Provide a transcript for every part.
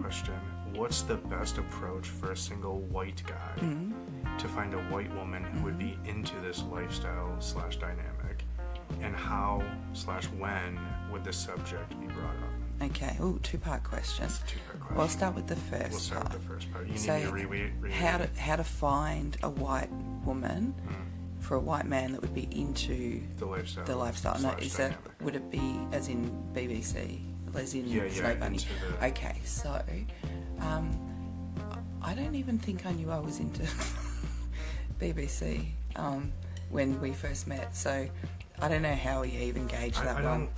question. What's the best approach for a single white guy to find a white woman who would be into this lifestyle/dynamic? And how/when would the subject be brought up? Okay. Oh, two-part question. It's a two-part question. Well, I'll start with the first part. We'll start with the first part. You So, need me to read how to find a white woman for a white man that would be into the lifestyle. The lifestyle. No, is that, dynamic. would it be as in BBC? As in Snow Bunny? into the... Okay, so I don't even think I knew I was into BBC when we first met, so I don't know how you even gauge that one.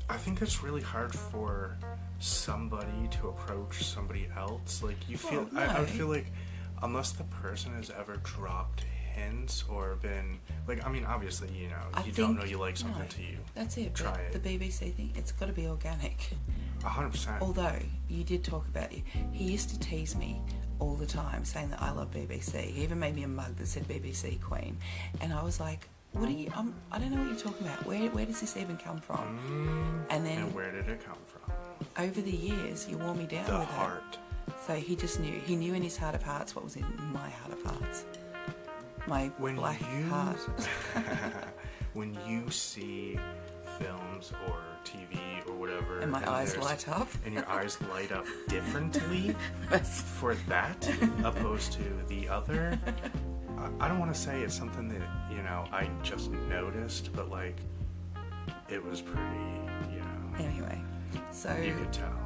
I think it's really hard for somebody to approach somebody else. Like, you feel... Well, no. I would feel like unless the person has ever dropped hints or been... Like, I mean, obviously, you know, don't know you like something to you. That's it. Try but it. The BBC thing, it's got to be organic. 100%. Although, you did talk about it. He used to tease me all the time, saying that I love BBC. He even made me a mug that said BBC Queen. And I was like, what are you... I don't know what you're talking about. Where does this even come from? And then... And where did it come from? Over the years, you wore me down The with heart. it. So he just knew. He knew in his heart of hearts what was in my heart of hearts. My black heart. When you see films or TV or whatever... And my eyes light up. And your eyes light up differently for that opposed to the other. I don't want to say it's something that, you know, I just noticed, but, like, it was pretty, you know... Anyway, so... You could tell.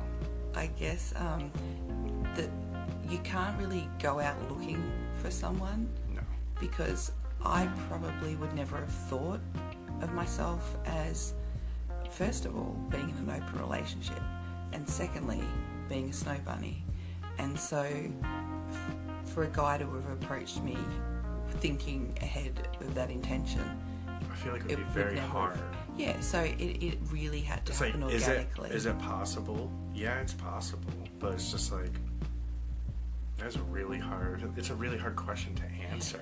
I guess that you can't really go out looking for someone. No. Because I probably would never have thought of myself as, first of all, being in an open relationship, and secondly, being a snow bunny. And so, for a guy to have approached me thinking ahead of that intention, I feel like it would be very hard. Yeah, so it really had to happen organically. Is it possible? Yeah, it's possible, but it's just like it's a really hard question to answer,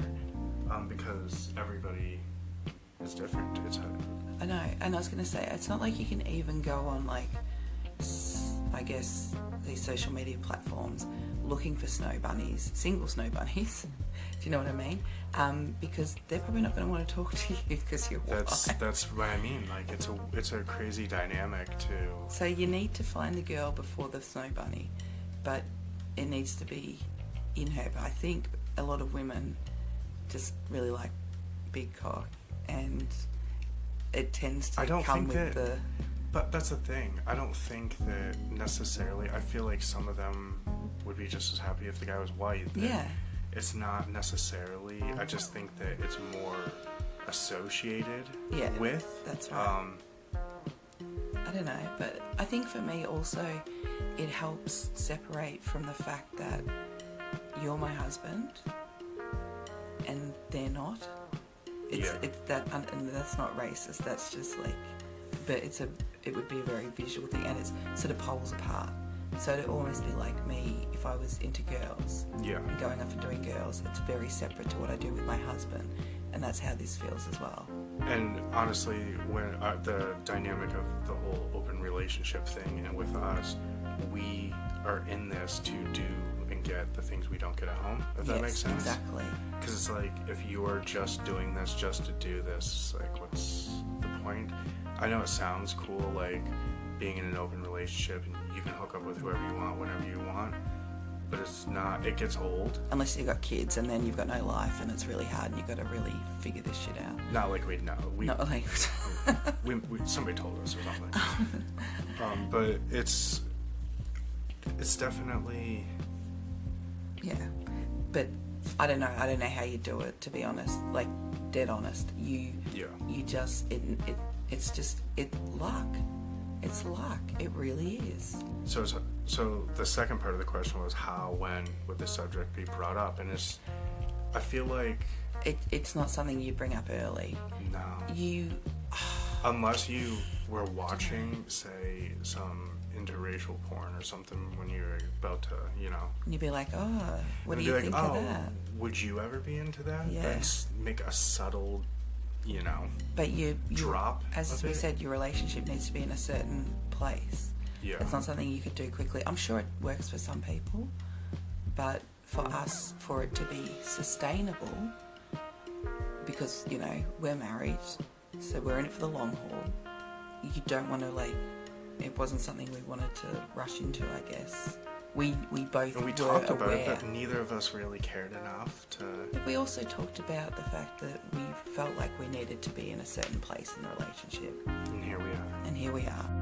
because everybody is different. I know, and I was going to say, it's not like you can even go on, like, I guess, these social media platforms looking for snow bunnies, single snow bunnies. Do you know what I mean? Because they're probably not going to want to talk to you because you're white. That's what I mean. Like, it's a crazy dynamic too. So you need to find the girl before the snow bunny, but it needs to be in her. But I think a lot of women just really like big cock, and it tends to come with the... But that's the thing. I don't think that necessarily... I feel like some of them would be just as happy if the guy was white. Yeah. It's not necessarily... I just think that it's more associated with... That's right. I don't know, but I think for me also it helps separate from the fact that you're my husband and they're not. It's that, and that's not racist. That's just like, but it would be a very visual thing, and it's sort of poles apart. So it'd almost be like me if I was into girls. Yeah. And going off and doing girls. It's very separate to what I do with my husband, and that's how this feels as well. And honestly, when the dynamic of the whole open relationship thing, and with us, we are in this to do and get the things we don't get at home, if that makes sense. Exactly. Because it's like, if you're just doing this just to do this, like, what's the point? I know it sounds cool, like, being in an open relationship and you can hook up with whoever you want, whenever you want, but it's not, it gets old. Unless you've got kids and then you've got no life and it's really hard and you've got to really figure this shit out. Not like we know. Not like... somebody told us or something. But it's definitely... Yeah, but I don't know how you do it, to be honest. Like, dead honest. You just, it's luck. It's luck. It really is. So the second part of the question was when would the subject be brought up? And I feel like... It's not something you bring up early. No. Unless you were watching, say, some interracial porn or something when you're about to, you know... And you'd be like, oh, what do you think of that? Would you ever be into that? Yeah. And make a subtle, but you drop. As we said, your relationship needs to be in a certain place. Yeah. It's not something you could do quickly. I'm sure it works for some people, but for us, for it to be sustainable, because, you know, we're married, so we're in it for the long haul. You don't want to, like, it wasn't something we wanted to rush into, I guess. We both and we were talked about aware. it, but neither of us really cared enough to... But we also talked about the fact that we felt like we needed to be in a certain place in the relationship. And here we are. And here we are.